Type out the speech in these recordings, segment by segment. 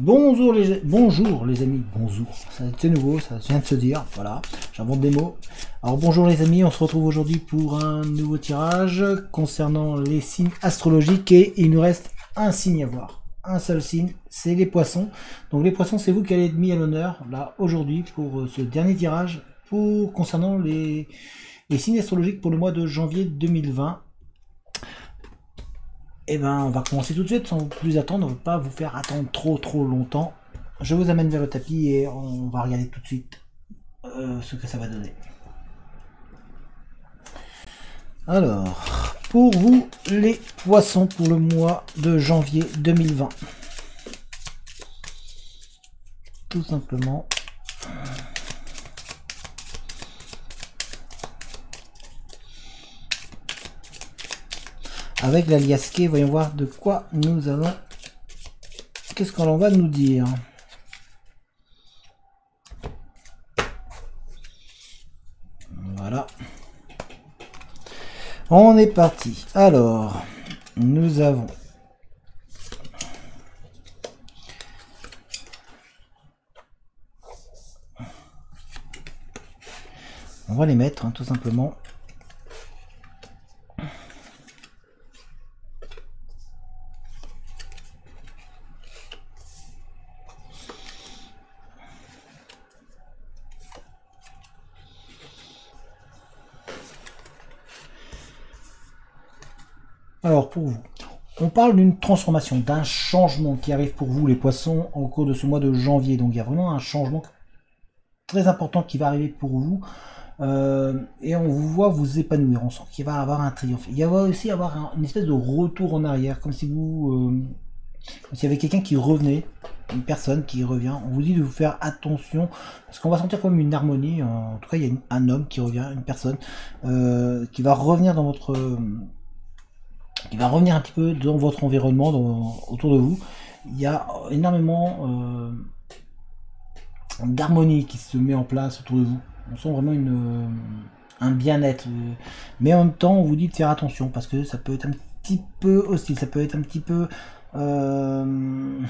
Bonjour les amis, bonjour, c'est nouveau, ça vient de se dire, voilà, j'invente des mots. Alors bonjour les amis, on se retrouve aujourd'hui pour un nouveau tirage concernant les signes astrologiques et il nous reste un signe à voir. Un seul signe, c'est les poissons. Donc les poissons, c'est vous qui allez être mis à l'honneur, là, aujourd'hui, pour ce dernier tirage, concernant les signes astrologiques pour le mois de janvier 2020. Et ben, on va commencer tout de suite sans plus attendre, on ne va pas vous faire attendre trop longtemps. Je vous amène vers le tapis et on va regarder tout de suite ce que ça va donner. Alors, pour vous les poissons pour le mois de janvier 2020. Tout simplement. Avec la liasquée, voyons voir de quoi nous allons... Qu'est-ce qu'on va nous dire? Voilà. On est parti. Alors, nous avons... On va les mettre, hein, tout simplement. Alors pour vous, on parle d'une transformation, d'un changement qui arrive pour vous les poissons au cours de ce mois de janvier. Donc il y a vraiment un changement très important qui va arriver pour vous. Et on vous voit vous épanouir, on sent qu'il va y avoir un triomphe. Il va aussi avoir une espèce de retour en arrière, comme si vous... comme s'il y avait quelqu'un qui revenait, une personne qui revient. On vous dit de vous faire attention, parce qu'on va sentir comme une harmonie. En tout cas, il y a un homme qui revient, une personne qui va revenir dans votre... qui va revenir un petit peu dans votre environnement, autour de vous. Il y a énormément d'harmonie qui se met en place autour de vous. On sent vraiment un bien-être. Mais en même temps, on vous dit de faire attention, parce que ça peut être un petit peu hostile, ça peut être un petit peu... il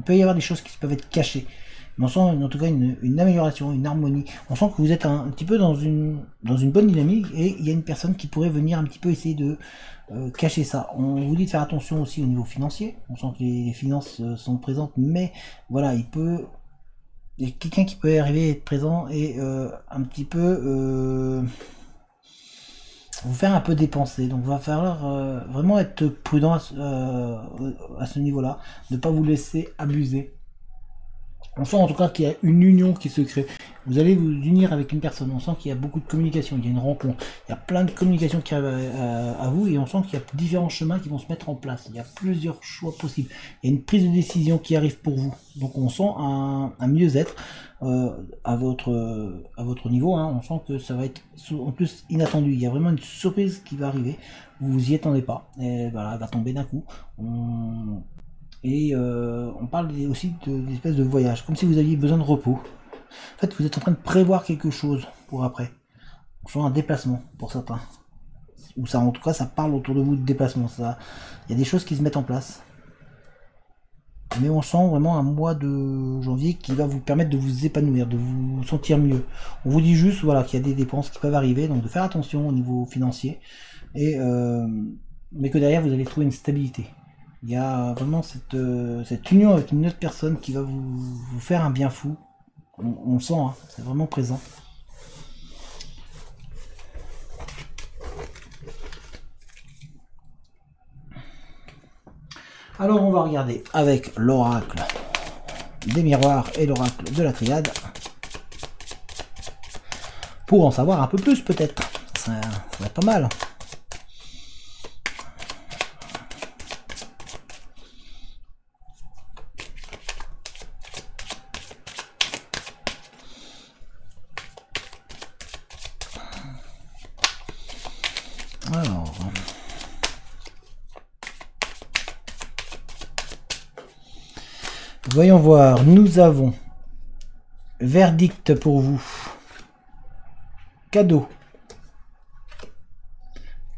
peut y avoir des choses qui peuvent être cachées. Mais on sent en tout cas une amélioration, une harmonie. On sent que vous êtes un petit peu dans une bonne dynamique et il y a une personne qui pourrait venir un petit peu essayer de cacher ça. On vous dit de faire attention aussi au niveau financier. On sent que les finances sont présentes, mais voilà, il y a quelqu'un qui peut arriver à être présent et un petit peu vous faire un peu dépenser. Donc il va falloir vraiment être prudent à ce niveau-là, ne pas vous laisser abuser. On sent en tout cas qu'il y a une union qui se crée. Vous allez vous unir avec une personne. On sent qu'il y a beaucoup de communication. Il y a une rencontre. Il y a plein de communications qui arrivent à vous. Et on sent qu'il y a différents chemins qui vont se mettre en place. Il y a plusieurs choix possibles. Il y a une prise de décision qui arrive pour vous. Donc on sent un mieux-être à votre niveau. Hein. On sent que ça va être en plus inattendu. Il y a vraiment une surprise qui va arriver. Vous vous y attendez pas. Et voilà, elle va tomber d'un coup. Et on parle aussi d'espèces de voyage, comme si vous aviez besoin de repos. En fait, vous êtes en train de prévoir quelque chose pour après. On sent un déplacement pour certains. Ou ça, en tout cas, ça parle autour de vous de déplacement. Ça, il y a des choses qui se mettent en place. Mais on sent vraiment un mois de janvier qui va vous permettre de vous épanouir, de vous sentir mieux. On vous dit juste voilà, qu'il y a des dépenses qui peuvent arriver, donc de faire attention au niveau financier. Et, mais que derrière, vous allez trouver une stabilité. Il y a vraiment cette union avec une autre personne qui va vous faire un bien fou. On le sent, hein, c'est vraiment présent. Alors on va regarder avec l'oracle des miroirs et l'oracle de la triade. Pour en savoir un peu plus peut-être. Ça va être pas mal. Alors, voyons voir, nous avons verdict pour vous, cadeau,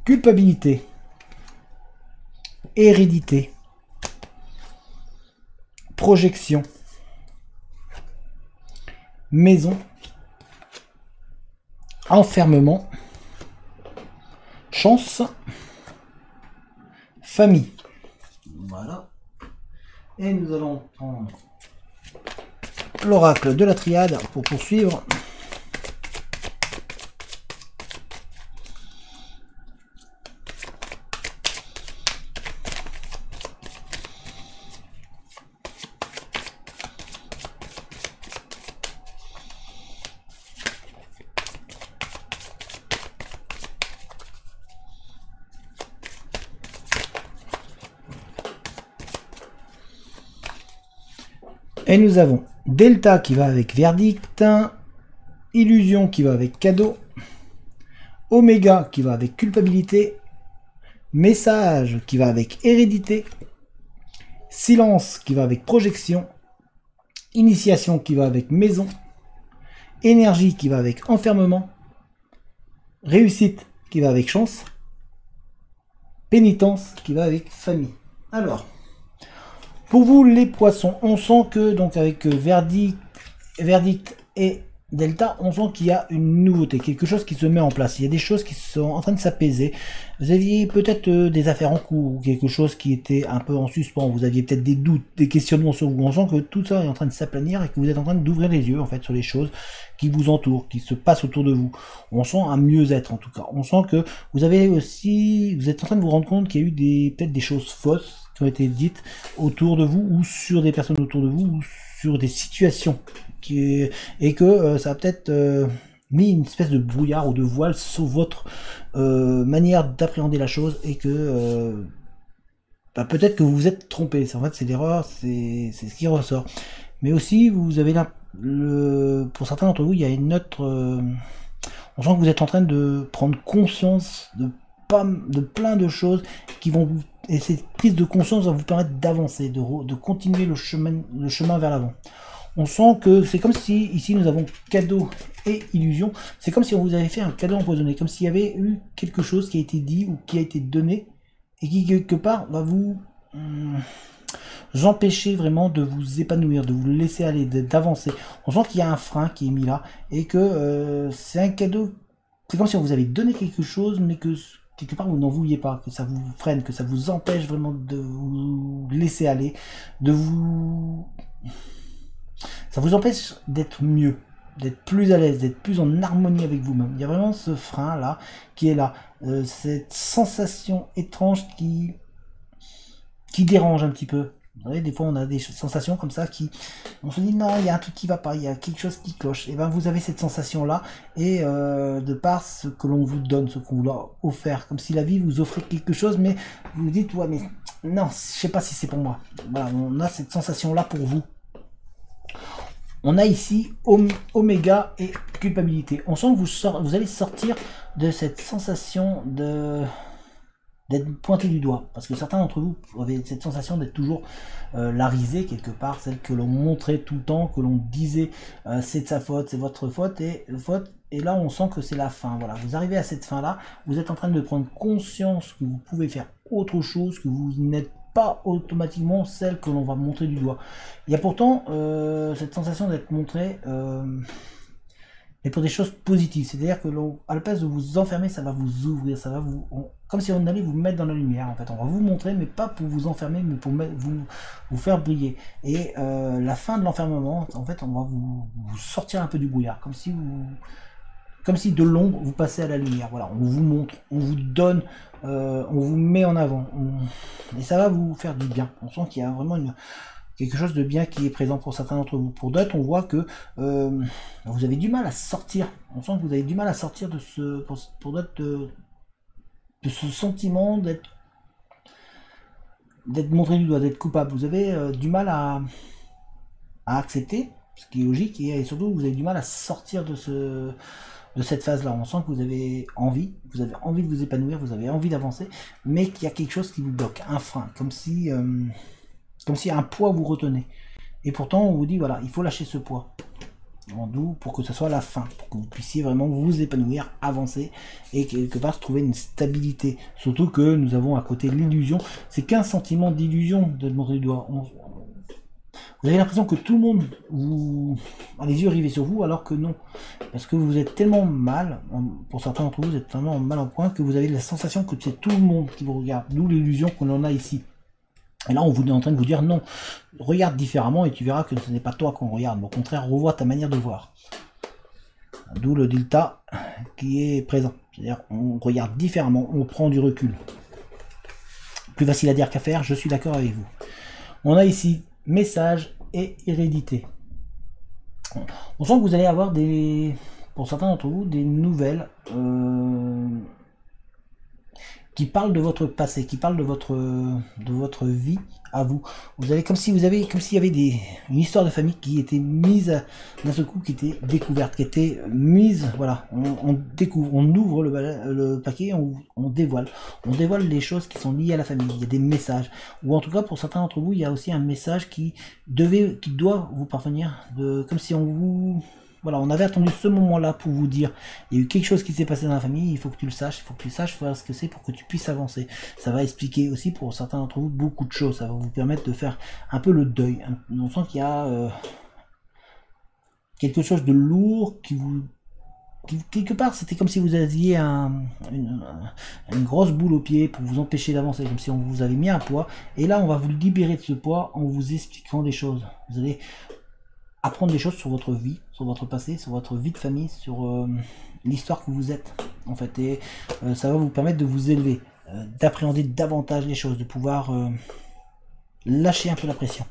culpabilité, hérédité, projection, maison, enfermement, chance, famille. Voilà. Et nous allons prendre l'oracle de la triade pour poursuivre. Et nous avons Delta qui va avec verdict, Illusion qui va avec cadeau, Oméga qui va avec culpabilité, Message qui va avec hérédité, Silence qui va avec projection, Initiation qui va avec maison, Énergie qui va avec enfermement, Réussite qui va avec chance, Pénitence qui va avec famille. Alors, pour vous les poissons, on sent que donc avec verdict et Delta, on sent qu'il y a une nouveauté, quelque chose qui se met en place. Il y a des choses qui sont en train de s'apaiser. Vous aviez peut-être des affaires en cours ou quelque chose qui était un peu en suspens. Vous aviez peut-être des doutes, des questionnements sur vous. On sent que tout ça est en train de s'aplanir et que vous êtes en train d'ouvrir les yeux en fait sur les choses qui vous entourent, qui se passent autour de vous. On sent un mieux-être en tout cas. On sent que vous avez aussi, vous êtes en train de vous rendre compte qu'il y a eu peut-être des choses fausses qui ont été dites autour de vous ou sur des personnes autour de vous ou sur des situations et que ça a peut-être mis une espèce de brouillard ou de voile sur votre manière d'appréhender la chose et que peut-être que vous vous êtes trompé. En fait, c'est l'erreur, c'est ce qui ressort. Mais aussi, vous avez là, pour certains d'entre vous, il y a une autre... on sent que vous êtes en train de prendre conscience de plein de choses qui vont vous... Et cette prise de conscience va vous permettre d'avancer, de continuer le chemin vers l'avant. On sent que c'est comme si, ici nous avons cadeau et illusion, c'est comme si on vous avait fait un cadeau empoisonné, comme s'il y avait eu quelque chose qui a été dit ou qui a été donné, et qui quelque part va vous empêcher vraiment de vous épanouir, de vous laisser aller, d'avancer. On sent qu'il y a un frein qui est mis là, et que c'est un cadeau, c'est comme si on vous avait donné quelque chose, mais que quelque part vous n'en vouliez pas, que ça vous freine, que ça vous empêche vraiment de vous laisser aller, ça vous empêche d'être mieux, d'être plus à l'aise, d'être plus en harmonie avec vous-même. Il y a vraiment ce frein là qui est là, cette sensation étrange qui dérange un petit peu. Vous savez, des fois on a des sensations comme ça on se dit non, il y a un truc qui va pas, il y a quelque chose qui cloche. Et ben vous avez cette sensation là, et de par ce que l'on vous donne, ce qu'on vous a offert, comme si la vie vous offrait quelque chose, mais vous vous dites ouais mais non, je sais pas si c'est pour moi. Voilà, on a cette sensation là pour vous. On a ici Oméga et culpabilité. On sent que vous allez sortir de cette sensation d'être pointé du doigt. Parce que certains d'entre vous avaient cette sensation d'être toujours la risée quelque part, celle que l'on montrait tout le temps, que l'on disait c'est de sa faute, c'est votre faute, et là on sent que c'est la fin. Voilà, vous arrivez à cette fin là, vous êtes en train de prendre conscience que vous pouvez faire autre chose, que vous n'êtes pas automatiquement celle que l'on va montrer du doigt. Il y a pourtant cette sensation d'être montré mais pour des choses positives, c'est-à-dire que à la place de vous enfermer, ça va vous ouvrir, ça va comme si on allait vous mettre dans la lumière. En fait, on va vous montrer, mais pas pour vous enfermer, mais pour vous faire briller. Et la fin de l'enfermement, en fait, on va vous sortir un peu du brouillard, comme si de l'ombre vous passez à la lumière. Voilà, on vous montre, on vous donne, on vous met en avant, et ça va vous faire du bien. On sent qu'il y a vraiment quelque chose de bien qui est présent pour certains d'entre vous. Pour d'autres, on voit que vous avez du mal à sortir. On sent que vous avez du mal à sortir de pour d'autres, de ce sentiment d'être montré du doigt, d'être coupable. Vous avez du mal à accepter, ce qui est logique, et surtout vous avez du mal à sortir de cette phase-là. On sent que vous avez envie de vous épanouir, vous avez envie d'avancer, mais qu'il y a quelque chose qui vous bloque, un frein, comme si un poids vous retenait. Et pourtant, on vous dit, voilà, il faut lâcher ce poids. D'où pour que ce soit la fin, pour que vous puissiez vraiment vous épanouir, avancer, et quelque part trouver une stabilité. Surtout que nous avons à côté l'illusion. C'est qu'un sentiment d'illusion de montrer du doigt. Vous avez l'impression que tout le monde vous a les yeux rivés sur vous, alors que non. Parce que vous êtes tellement mal, pour certains d'entre vous, vous êtes tellement mal en point que vous avez la sensation que c'est tout le monde qui vous regarde. D'où l'illusion qu'on en a ici. Et là, on vous est en train de vous dire non, regarde différemment et tu verras que ce n'est pas toi qu'on regarde. Au contraire, revois ta manière de voir. D'où le delta qui est présent. C'est-à-dire, on regarde différemment, on prend du recul. Plus facile à dire qu'à faire, je suis d'accord avec vous. On a ici message et hérédité. On sent que vous allez avoir des, pour certains d'entre vous, des nouvelles qui parlent de votre passé, qui parlent de votre vie à vous. Vous avez comme s'il y avait une histoire de famille qui était mise d'un seul coup, qui était découverte, qui était mise, voilà, on découvre, on ouvre le paquet, on dévoile les choses qui sont liées à la famille. Il y a des messages, ou en tout cas pour certains d'entre vous, il y a aussi un message qui doit vous parvenir, comme si on vous... Voilà, on avait attendu ce moment-là pour vous dire, il y a eu quelque chose qui s'est passé dans la famille, il faut que tu le saches, il faut que tu saches ce que c'est pour que tu puisses avancer. Ça va expliquer aussi pour certains d'entre vous beaucoup de choses, ça va vous permettre de faire un peu le deuil. On sent qu'il y a quelque chose de lourd quelque part, c'était comme si vous aviez une grosse boule au pied pour vous empêcher d'avancer, comme si on vous avait mis un poids, et là on va vous libérer de ce poids en vous expliquant des choses. Vous allez apprendre des choses sur votre vie, sur votre passé, sur votre vie de famille, sur l'histoire que vous êtes, en fait, et ça va vous permettre de vous élever, d'appréhender davantage les choses, de pouvoir lâcher un peu la pression.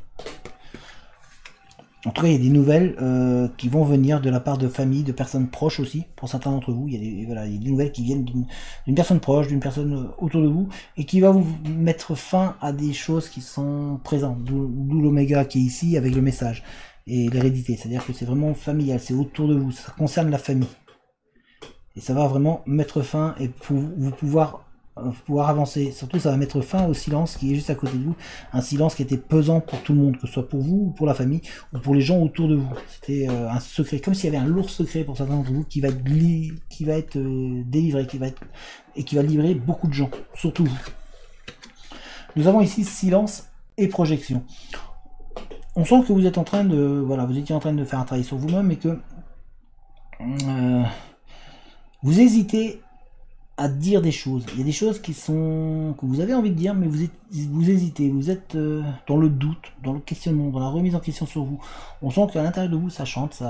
En tout cas, il y a des nouvelles qui vont venir de la part de familles, de personnes proches aussi, pour certains d'entre vous. Il y a des nouvelles qui viennent d'une personne proche, d'une personne autour de vous, et qui va vous mettre fin à des choses qui sont présentes, d'où l'oméga qui est ici avec le message. Et l'hérédité, c'est-à-dire que c'est vraiment familial, c'est autour de vous, ça concerne la famille. Et ça va vraiment mettre fin et pour vous pouvoir avancer. Surtout, ça va mettre fin au silence qui est juste à côté de vous, un silence qui était pesant pour tout le monde, que ce soit pour vous ou pour la famille ou pour les gens autour de vous. C'était un secret, comme s'il y avait un lourd secret pour certains d'entre vous qui va être délivré, qui va livrer beaucoup de gens, surtout vous. Nous avons ici silence et projection. On sent que vous êtes en train de, voilà, vous étiez en train de faire un travail sur vous-même et que vous hésitez à dire des choses. Il y a des choses que vous avez envie de dire, mais vous hésitez, vous êtes dans le doute, dans le questionnement, dans la remise en question sur vous. On sent qu'à l'intérieur de vous, ça chante,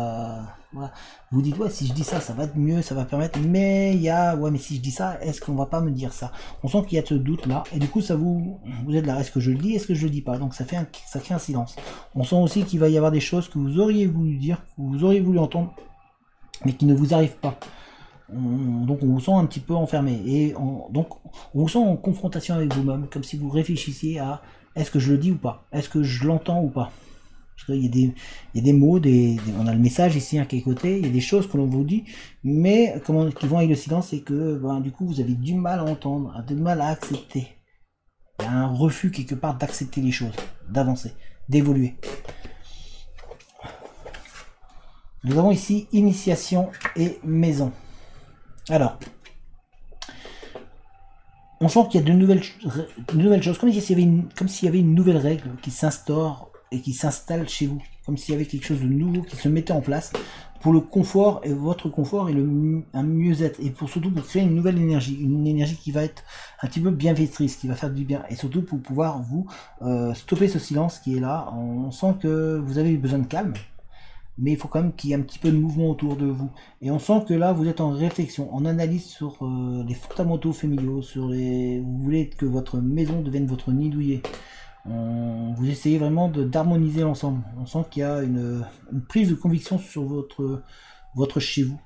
voilà. Vous dites, ouais, si je dis ça, ça va être mieux, ça va permettre, mais ouais, mais si je dis ça, est-ce qu'on va pas me dire ça? On sent qu'il y a ce doute-là, et du coup, vous êtes là, est-ce que je le dis, est-ce que je le dis pas? Donc ça crée un silence. On sent aussi qu'il va y avoir des choses que vous auriez voulu dire, que vous auriez voulu entendre, mais qui ne vous arrivent pas. Donc on vous sent un petit peu enfermé, et donc on vous sent en confrontation avec vous-même, comme si vous réfléchissiez à est-ce que je le dis ou pas, est-ce que je l'entends ou pas, parce qu'il y a des mots, on a le message ici qui est à côté, il y a des choses que l'on vous dit, mais qui vont avec le silence, c'est que du coup vous avez du mal à entendre, du mal à accepter. Il y a un refus quelque part d'accepter les choses, d'avancer, d'évoluer. Nous avons ici initiation et maison. Alors, on sent qu'il y a de nouvelles choses, comme s'il y avait une nouvelle règle qui s'instaure et qui s'installe chez vous, comme s'il y avait quelque chose de nouveau qui se mettait en place pour le confort et votre confort et un mieux-être, et surtout pour créer une nouvelle énergie, une énergie qui va être un petit peu bienfaitrice, qui va faire du bien, et surtout pour pouvoir vous stopper ce silence qui est là. On sent que vous avez besoin de calme, mais il faut quand même qu'il y ait un petit peu de mouvement autour de vous. Et on sent que là, vous êtes en réflexion, en analyse sur les fondamentaux familiaux, vous voulez que votre maison devienne votre nid douillet. Vous essayez vraiment d'harmoniser l'ensemble. On sent qu'il y a une prise de conviction sur votre chez vous,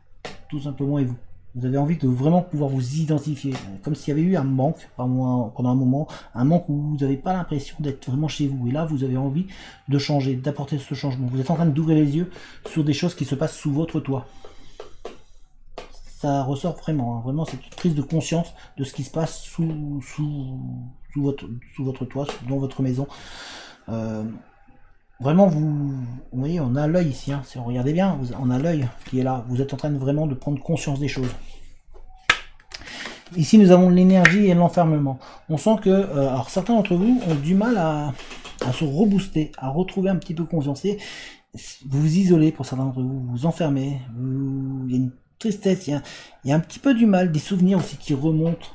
tout simplement, et vous. Vous avez envie de vraiment pouvoir vous identifier, comme s'il y avait eu un manque pendant un moment, un manque où vous n'avez pas l'impression d'être vraiment chez vous. Et là, vous avez envie de changer, d'apporter ce changement. Vous êtes en train d'ouvrir les yeux sur des choses qui se passent sous votre toit. Ça ressort vraiment, vraiment cette prise de conscience de ce qui se passe sous votre toit, dans votre maison. Vraiment, vous voyez, on a l'œil ici, si on regardait bien, on a l'œil qui est là. Vous êtes en train vraiment de prendre conscience des choses. Ici, nous avons l'énergie et l'enfermement. On sent que, alors certains d'entre vous ont du mal à se rebooster, à retrouver un petit peu confiance. Vous vous isolez pour certains d'entre vous, vous vous enfermez, il y a une tristesse, il y a un petit peu du mal, des souvenirs aussi qui remontent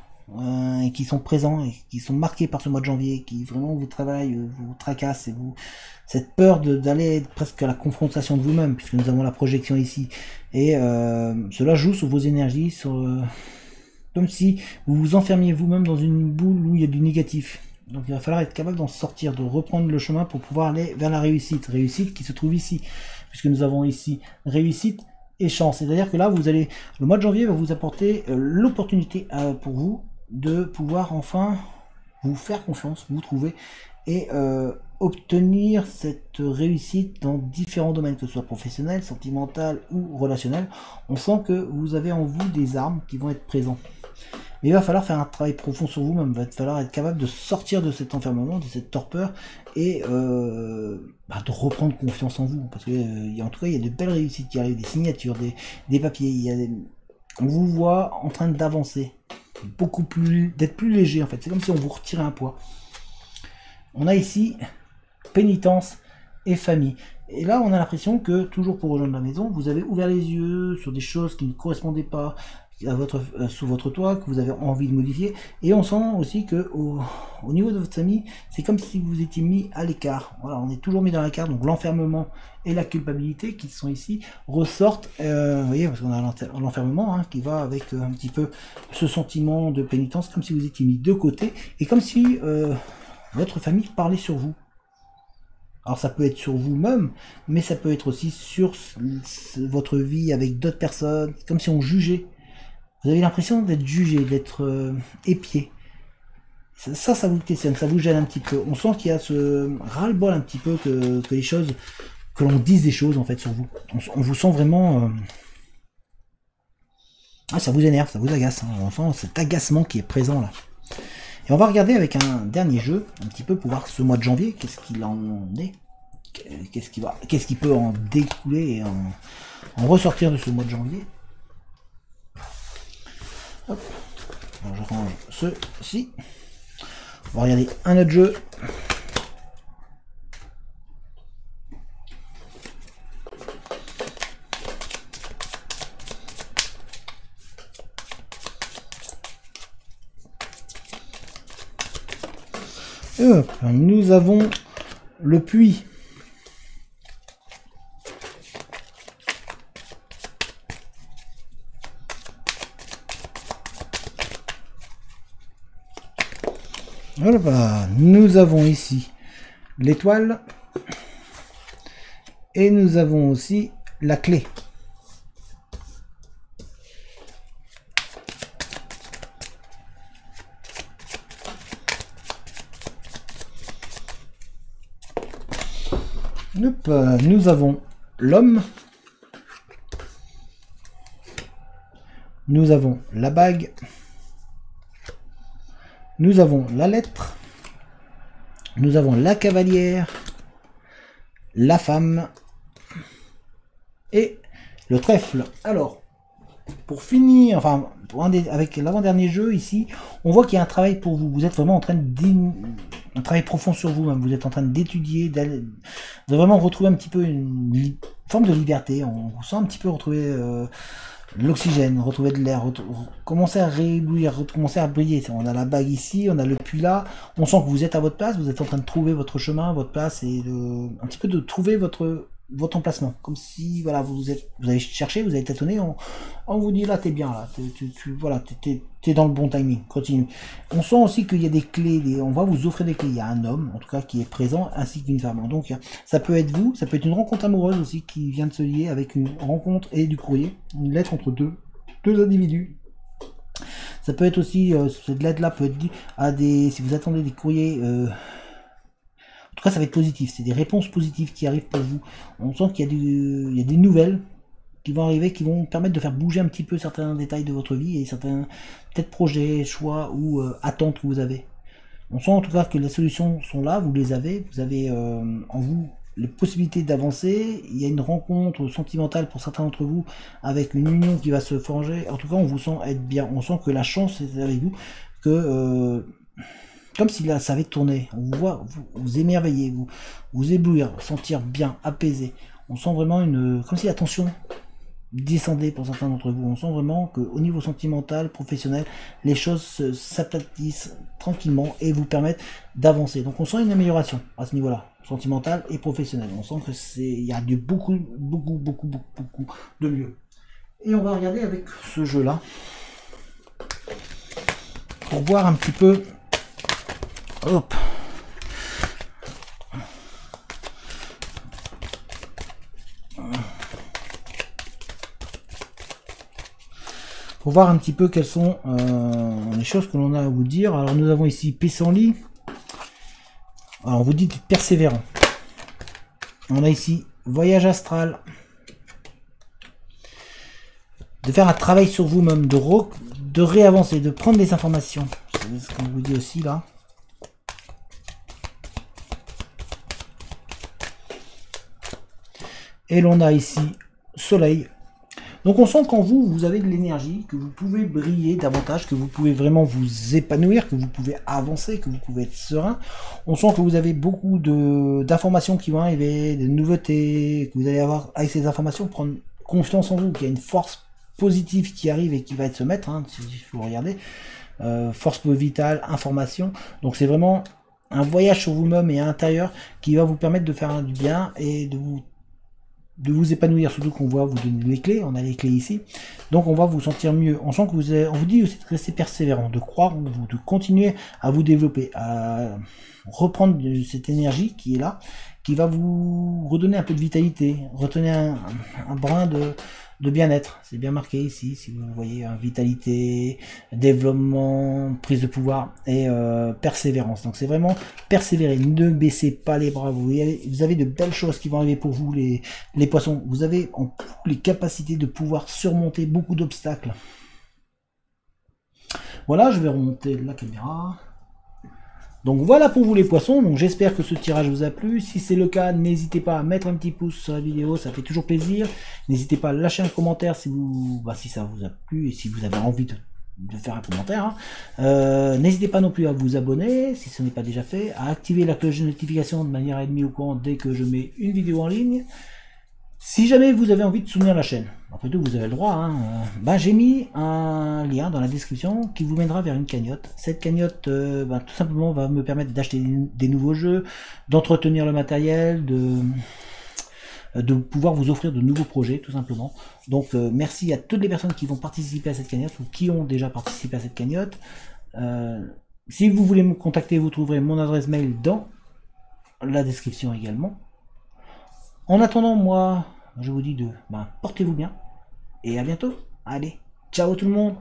et qui sont présents et qui sont marqués par ce mois de janvier, qui vraiment vous travaillent, vous tracassent et vous cette peur d'aller presque à la confrontation de vous-même, puisque nous avons la projection ici, et cela joue sur vos énergies, comme si vous vous enfermiez vous-même dans une boule où il y a du négatif. Donc il va falloir être capable d'en sortir, de reprendre le chemin pour pouvoir aller vers la réussite. Réussite qui se trouve ici, puisque nous avons ici réussite et chance. C'est-à-dire que là, le mois de janvier va vous apporter l'opportunité pour vous de pouvoir enfin vous faire confiance, vous trouver et obtenir cette réussite dans différents domaines, que ce soit professionnel, sentimental ou relationnel. On sent que vous avez en vous des armes qui vont être présentes. Mais il va falloir faire un travail profond sur vous-même, il va falloir être capable de sortir de cet enfermement, de cette torpeur, et de reprendre confiance en vous. Parce que en tout cas, il y a de belles réussites qui arrivent, des signatures, des papiers, on vous voit en train d'avancer, d'être plus léger en fait, c'est comme si on vous retirait un poids. On a ici pénitence et famille. Et là, on a l'impression que, toujours pour rejoindre la maison, vous avez ouvert les yeux sur des choses qui ne correspondaient pas sous votre toit, que vous avez envie de modifier. Et on sent aussi que au niveau de votre famille, c'est comme si vous étiez mis à l'écart. Voilà, on est toujours mis dans l'écart, donc l'enfermement et la culpabilité qui sont ici ressortent. Vous voyez, parce qu'on a l'enfermement qui va avec un petit peu ce sentiment de pénitence, comme si vous étiez mis de côté, et comme si votre famille parlait sur vous. Alors ça peut être sur vous-même, mais ça peut être aussi sur votre vie avec d'autres personnes, comme si on jugeait. Vous avez l'impression d'être jugé, d'être épié. Ça vous questionne, ça vous gêne un petit peu. On sent qu'il y a ce ras-le-bol un petit peu que les choses, que l'on dise des choses en fait sur vous. On vous sent vraiment... ça vous énerve, ça vous agace. On sent cet agacement qui est présent là. Et on va regarder avec un dernier jeu, un petit peu pour voir ce mois de janvier, qu'est-ce qu'il en est, qu'est-ce qui peut en découler et en ressortir de ce mois de janvier. Hop. Alors je range ceci. On va regarder un autre jeu. Nous avons le puits. Voilà, nous avons ici l'étoile et nous avons aussi la clé. Nous avons l'homme, nous avons la bague, nous avons la lettre, nous avons la cavalière, la femme et le trèfle. Alors, pour finir, enfin, avec l'avant-dernier jeu ici, on voit qu'il y a un travail pour vous. Vous êtes vraiment en train un travail profond sur vous-même. Vous êtes en train d'étudier, de vraiment retrouver un petit peu une forme de liberté. On vous sent un petit peu retrouver l'oxygène, retrouver de l'air, commencer à rééblouir, recommencer à briller. On a la bague ici, on a le puits là. On sent que vous êtes à votre place, vous êtes en train de trouver votre chemin, votre place et un petit peu de trouver votre emplacement, comme si voilà vous avez cherché, vous avez tâtonné, on vous dit là t'es bien là, voilà t'es dans le bon timing, continue. On sent aussi qu'il y a des clés, on va vous offrir des clés, il y a un homme en tout cas qui est présent ainsi qu'une femme, donc ça peut être vous, ça peut être une rencontre amoureuse aussi qui vient de se lier avec une rencontre et du courrier, une lettre entre deux individus. Ça peut être aussi cette lettre là peut être dit à si vous attendez des courriers en tout cas, ça va être positif. C'est des réponses positives qui arrivent pour vous. On sent qu'il y a des nouvelles qui vont arriver, qui vont permettre de faire bouger un petit peu certains détails de votre vie et certains peut-être projets, choix ou attentes que vous avez. On sent en tout cas que les solutions sont là, vous les avez. Vous avez en vous les possibilités d'avancer. Il y a une rencontre sentimentale pour certains d'entre vous avec une union qui va se forger. En tout cas, on vous sent être bien. On sent que la chance est avec vous, que comme si là ça avait tourné. On vous voit vous émerveiller, vous éblouir, vous sentir bien, apaisé. On sent vraiment comme si la tension descendait pour certains d'entre vous. On sent vraiment qu'au niveau sentimental, professionnel, les choses s'aplatissent tranquillement et vous permettent d'avancer. Donc on sent une amélioration à ce niveau-là, sentimental et professionnel. On sent que il y a du beaucoup de mieux. Et on va regarder avec ce jeu-là pour voir un petit peu. Hop. Pour voir un petit peu quelles sont les choses que l'on a à vous dire. Alors nous avons ici Pissenlit. Alors on vous dit d'être persévérant. On a ici Voyage astral. De faire un travail sur vous-même, de réavancer, de prendre des informations. C'est ce qu'on vous dit aussi là. Et l'on a ici Soleil. Donc on sent qu'en vous, vous avez de l'énergie, que vous pouvez briller davantage, que vous pouvez vraiment vous épanouir, que vous pouvez avancer, que vous pouvez être serein. On sent que vous avez beaucoup d'informations qui vont arriver, des nouveautés, que vous allez avoir avec ces informations, prendre confiance en vous, qu'il y a une force positive qui arrive et qui va se mettre, hein, si vous regardez. Force vitale, information. Donc c'est vraiment un voyage sur vous-même et à l'intérieur qui va vous permettre de faire du bien et de vous épanouir, surtout qu'on voit vous donner les clés, on a les clés ici, donc on va vous sentir mieux. On sent que on vous dit aussi de rester persévérant, de croire en vous, de continuer à vous développer, à reprendre cette énergie qui est là, qui va vous redonner un peu de vitalité, retenir un brin de bien-être. C'est bien marqué ici, si vous voyez, vitalité, développement, prise de pouvoir et persévérance. Donc c'est vraiment persévérer, ne baissez pas les bras. Vous avez de belles choses qui vont arriver pour vous, les poissons. Vous avez en tout les capacités de pouvoir surmonter beaucoup d'obstacles. Voilà, je vais remonter la caméra. Donc voilà pour vous les poissons, donc j'espère que ce tirage vous a plu. Si c'est le cas, n'hésitez pas à mettre un petit pouce sur la vidéo, ça fait toujours plaisir. N'hésitez pas à lâcher un commentaire si ça vous a plu et si vous avez envie de faire un commentaire. Hein. N'hésitez pas non plus à vous abonner si ce n'est pas déjà fait, à activer la cloche de notification de manière à être mis au courant dès que je mets une vidéo en ligne. Si jamais vous avez envie de soutenir la chaîne, après tout vous avez le droit, hein, j'ai mis un lien dans la description qui vous mènera vers une cagnotte. Cette cagnotte tout simplement va me permettre d'acheter des nouveaux jeux, d'entretenir le matériel, de pouvoir vous offrir de nouveaux projets tout simplement. Donc merci à toutes les personnes qui vont participer à cette cagnotte ou qui ont déjà participé à cette cagnotte. Si vous voulez me contacter, vous trouverez mon adresse mail dans la description également. En attendant, moi, je vous dis portez-vous bien et à bientôt. Allez, ciao tout le monde.